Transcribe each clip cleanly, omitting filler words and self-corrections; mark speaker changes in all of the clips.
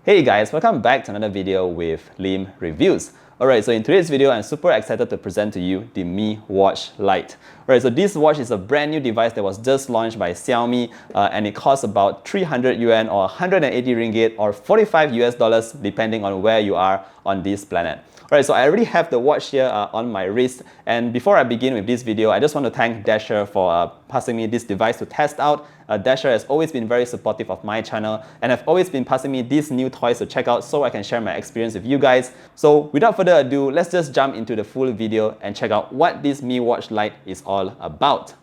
Speaker 1: Hey guys, welcome back to another video with Lim Reviews. Alright, so in today's video, I'm super excited to present to you the Mi Watch Lite. Alright, so this watch is a brand new device that was just launched by Xiaomi and it costs about 300 yuan or 180 ringgit or 45 US dollars depending on where you are on this planet. Alright, so I already have the watch here on my wrist, and before I begin with this video, I just want to thank Dasher for passing me this device to test out. Dasher has always been very supportive of my channel and have always been passing me these new toys to check out so I can share my experience with you guys. So without further ado, let's just jump into the full video and check out what this Mi Watch Lite is all about.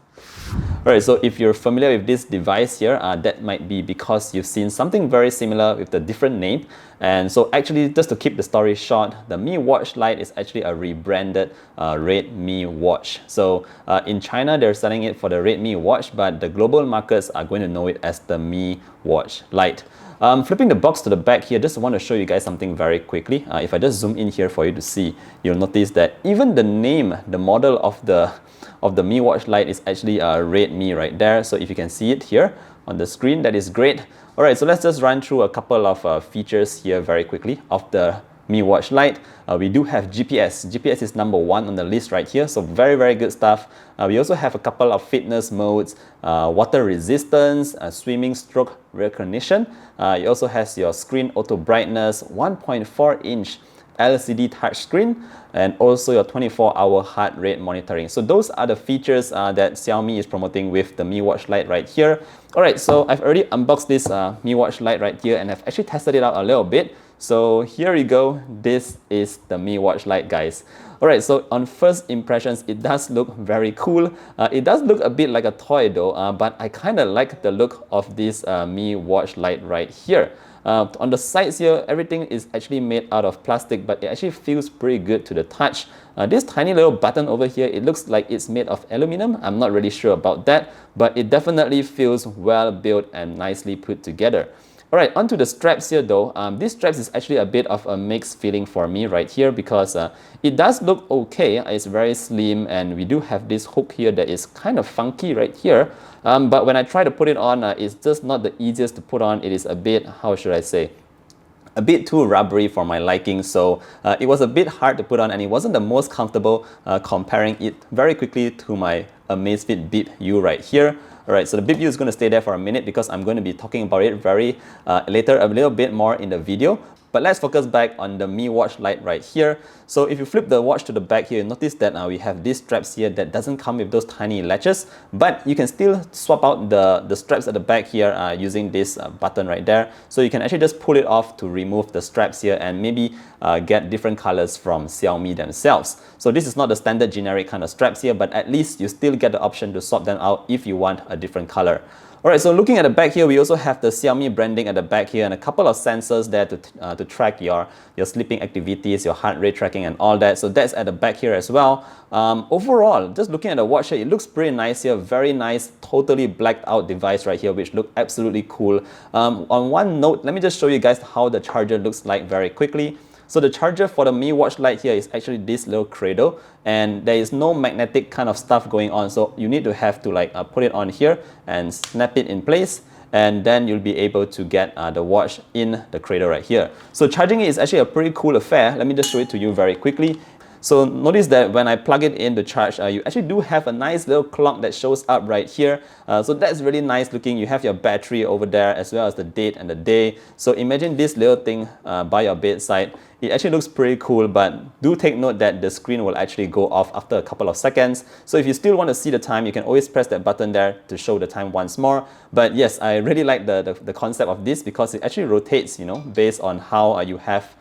Speaker 1: Alright, so if you're familiar with this device here, that might be because you've seen something very similar with a different name. And so actually, just to keep the story short, the Mi Watch Lite is actually a rebranded Redmi watch. So in China, they're selling it for the Redmi watch, but the global markets are going to know it as the Mi Watch Lite. Flipping the box to the back here, just want to show you guys something very quickly. If I just zoom in here for you to see, you'll notice that even the name, the model of the Mi Watch Lite is actually Redmi right there. So if you can see it here on the screen, that is great. Alright, so let's just run through a couple of features here very quickly of the Mi Watch Lite. We do have GPS. GPS is number 1 on the list right here, so very good stuff. We also have a couple of fitness modes, water resistance, swimming stroke recognition. It also has your screen auto brightness, 1.4-inch LCD touchscreen, and also your 24-hour heart rate monitoring. So those are the features that Xiaomi is promoting with the Mi Watch Lite right here. Alright, so I've already unboxed this Mi Watch Lite right here and I've actually tested it out a little bit. So here you go, this is the Mi Watch Lite, guys. Alright, so on first impressions, it does look very cool. It does look a bit like a toy though, but I kind of like the look of this Mi Watch Lite right here. On the sides here, everything is actually made out of plastic, but it actually feels pretty good to the touch. This tiny little button over here, it looks like it's made of aluminum. I'm not really sure about that, but it definitely feels well built and nicely put together. Alright, onto the straps here though. This straps is actually a bit of a mixed feeling for me right here because it does look okay. It's very slim and we do have this hook here that is kind of funky right here. But when I try to put it on, it's just not the easiest to put on. It is a bit, how should I say, a bit too rubbery for my liking, so it was a bit hard to put on and it wasn't the most comfortable comparing it very quickly to my Amazfit Bip U right here. Alright, so the Bip U is going to stay there for a minute because I'm going to be talking about it later a little bit more in the video. But let's focus back on the Mi Watch Lite right here. So if you flip the watch to the back here, you notice that we have these straps here that doesn't come with those tiny latches, but you can still swap out the straps at the back here using this button right there. So you can actually just pull it off to remove the straps here and maybe get different colors from Xiaomi themselves. So this is not the standard generic kind of straps here, but at least you still get the option to swap them out if you want a different color. Alright, so looking at the back here, we also have the Xiaomi branding at the back here and a couple of sensors there to track your sleeping activities, your heart rate tracking and all that. So that's at the back here as well. Overall, just looking at the watch here, it looks pretty nice here. Very nice, totally blacked out device right here, which look absolutely cool. On one note, let me just show you guys how the charger looks like very quickly. So the charger for the Mi Watch Lite here is actually this little cradle and there is no magnetic kind of stuff going on. So you need to have to like put it on here and snap it in place, and then you'll be able to get the watch in the cradle right here. So charging it is actually a pretty cool affair. Let me just show it to you very quickly. So notice that when I plug it in to charge, you actually do have a nice little clock that shows up right here. So that's really nice looking. You have your battery over there as well as the date and the day. So imagine this little thing by your bedside. It actually looks pretty cool, but do take note that the screen will actually go off after a couple of seconds. So if you still want to see the time, you can always press that button there to show the time once more. But yes, I really like the concept of this because it actually rotates, you know, based on how you have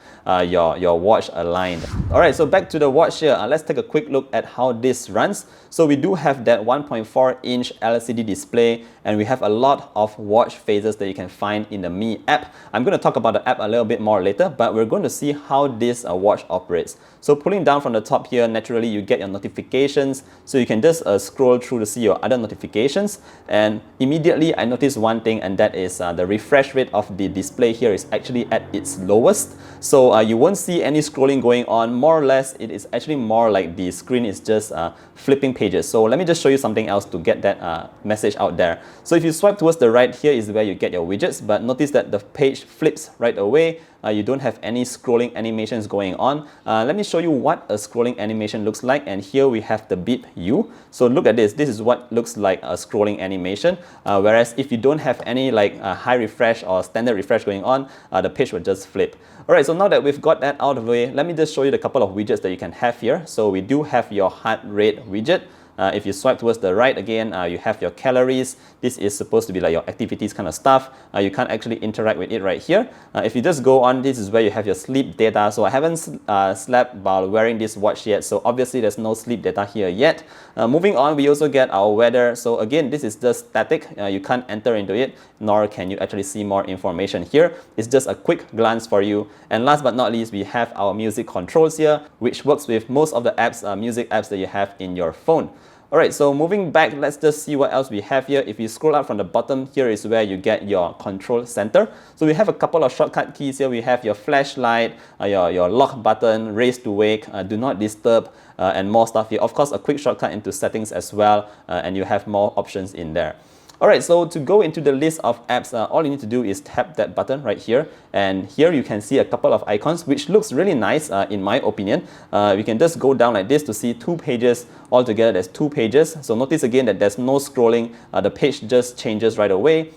Speaker 1: your watch aligned. Alright, so back to the watch here. Let's take a quick look at how this runs. So we do have that 1.4-inch LCD display and we have a lot of watch faces that you can find in the Mi app. I'm going to talk about the app a little bit more later, but we're going to see how this watch operates. So pulling down from the top here, naturally you get your notifications. So you can just scroll through to see your other notifications. And immediately I noticed one thing, and that is the refresh rate of the display here is actually at its lowest. So you won't see any scrolling going on. More or less, it is actually more like the screen is just flipping pages. So let me just show you something else to get that message out there. So if you swipe towards the right, here is where you get your widgets, but notice that the page flips right away. You don't have any scrolling animations going on. Let me show you what a scrolling animation looks like, and here we have the beep U. So look at this. This is what looks like a scrolling animation, whereas if you don't have any like high refresh or standard refresh going on, the page will just flip. Alright, so now that we've got that out of the way, let me just show you the couple of widgets that you can have here. So we do have your heart rate widget. If you swipe towards the right again, you have your calories. This is supposed to be like your activities kind of stuff. You can't actually interact with it right here. If you just go on, this is where you have your sleep data. So I haven't slept while wearing this watch yet, so obviously there's no sleep data here yet. Moving on, we also get our weather. So again, this is just static. You can't enter into it, nor can you actually see more information here. It's just a quick glance for you. And last but not least, we have our music controls here, which works with most of the apps, music apps that you have in your phone. Alright, so moving back, let's just see what else we have here. If you scroll up from the bottom, here is where you get your control center. So we have a couple of shortcut keys here. We have your flashlight, your lock button, raise to wake, do not disturb, and more stuff here. Of course, a quick shortcut into settings as well, and you have more options in there. Alright, so to go into the list of apps, all you need to do is tap that button right here, and here you can see a couple of icons, which looks really nice in my opinion. We can just go down like this to see 2 pages. Altogether, there's 2 pages. So notice again that there's no scrolling. The page just changes right away.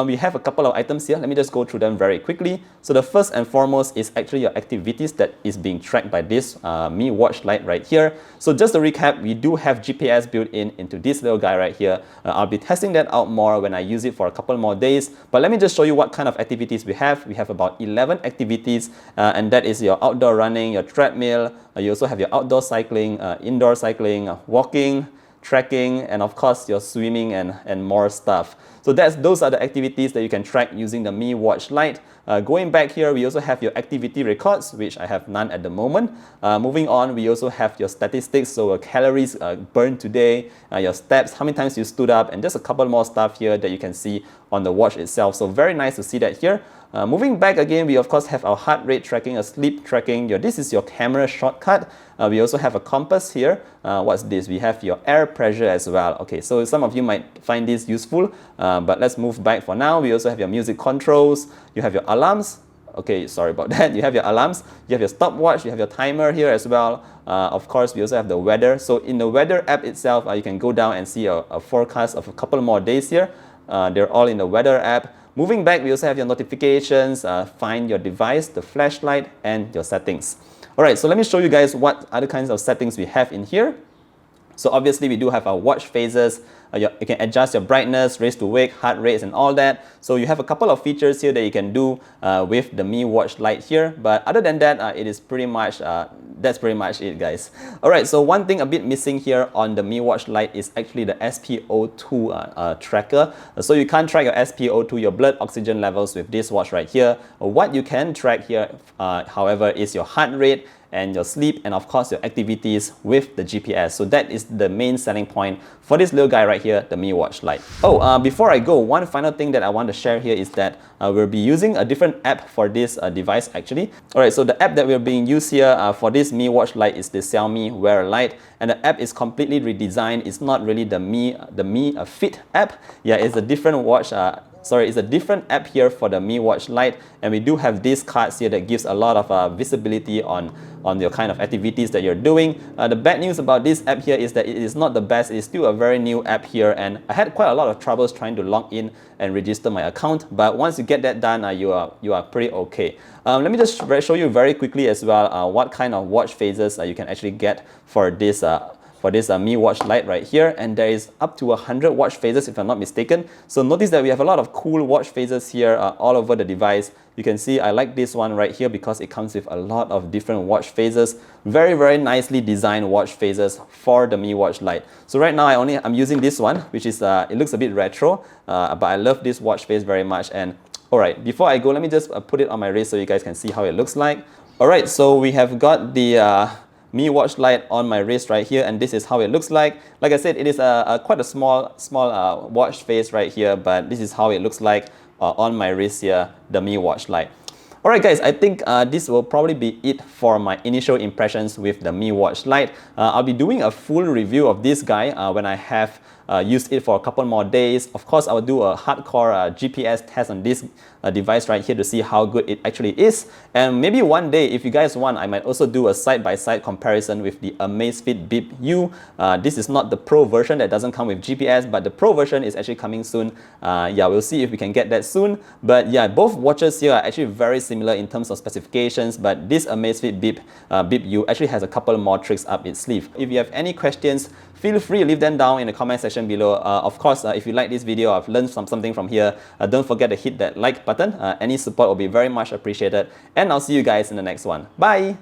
Speaker 1: We have a couple of items here. Let me just go through them very quickly. So the first and foremost is actually your activities that is being tracked by this Mi Watch Lite right here. So just to recap, we do have GPS built in into this little guy right here. I'll be testing that out more when I use it for a couple more days. But let me just show you what kind of activities we have. We have about 11 activities, and that is your outdoor running, your treadmill. You also have your outdoor cycling, indoor cycling, walking, trekking, and of course your swimming and more stuff. So those are the activities that you can track using the Mi Watch Lite. Going back here, we also have your activity records, which I have none at the moment. Moving on, we also have your statistics, so calories burned today, your steps, how many times you stood up, and just a couple more stuff here that you can see on the watch itself. So very nice to see that here. Moving back again, we of course have our heart rate tracking, a sleep tracking. This is your camera shortcut. We also have a compass here. What's this? We have your air pressure as well. Okay, so some of you might find this useful, but let's move back for now. We also have your music controls. You have your alarms. Okay, sorry about that. You have your alarms, you have your stopwatch, you have your timer here as well. Of course, we also have the weather. So in the weather app itself, you can go down and see a forecast of a couple more days here. They're all in the weather app. Moving back, we also have your notifications, find your device, the flashlight, and your settings. Alright, so let me show you guys what other kinds of settings we have in here. So obviously we do have our watch phases. You can adjust your brightness, raise to wake, heart rates, and all that. So you have a couple of features here that you can do with the Mi Watch Lite here. But other than that, it is pretty much that's pretty much it, guys. Alright, so one thing a bit missing here on the Mi Watch Lite is actually the SpO2 tracker. So you can't track your SpO2, your blood oxygen levels with this watch right here. What you can track here, however, is your heart rate and your sleep, and of course your activities with the GPS. So that is the main selling point for this little guy right here, the Mi Watch Lite. Oh, before I go, one final thing that I want to share here is that we'll be using a different app for this device actually. Alright, so the app that we're being used here for this Mi Watch Lite is the Xiaomi Wear Lite, and the app is completely redesigned. It's not really the Mi Fit app. Yeah, it's a different watch. It's a different app here for the Mi Watch Lite, and we do have these cards here that gives a lot of visibility on your kind of activities that you're doing. The bad news about this app here is that it is not the best. It's still a very new app here, and I had quite a lot of troubles trying to log in and register my account, but once you get that done, you are pretty okay. Let me just show you very quickly as well what kind of watch phases you can actually get for this Mi Watch Lite right here, and there is up to 100 watch phases if I'm not mistaken. So notice that we have a lot of cool watch phases here all over the device. You can see I like this one right here because it comes with a lot of different watch phases. Very, very nicely designed watch phases for the Mi Watch Lite. So right now I'm using this one, which is it looks a bit retro, but I love this watch face very much. And alright, before I go, let me just put it on my wrist so you guys can see how it looks like. Alright, so we have got the Mi Watch Lite on my wrist right here, and this is how it looks like. Like I said, it is quite a small watch face right here, but this is how it looks like on my wrist here, the Mi Watch Lite. Alright guys, I think this will probably be it for my initial impressions with the Mi Watch Lite. I'll be doing a full review of this guy when I have use it for a couple more days. Of course, I will do a hardcore GPS test on this device right here to see how good it actually is. And maybe one day, if you guys want, I might also do a side-by-side comparison with the Amazfit Bip U. This is not the Pro version that doesn't come with GPS, but the Pro version is actually coming soon. Yeah, we'll see if we can get that soon. But yeah, both watches here are actually very similar in terms of specifications, but this Amazfit Bip U actually has a couple more tricks up its sleeve. If you have any questions, feel free to leave them down in the comment section below. Of course, if you like this video, I've learned something from here, don't forget to hit that like button. Any support will be very much appreciated. And I'll see you guys in the next one. Bye!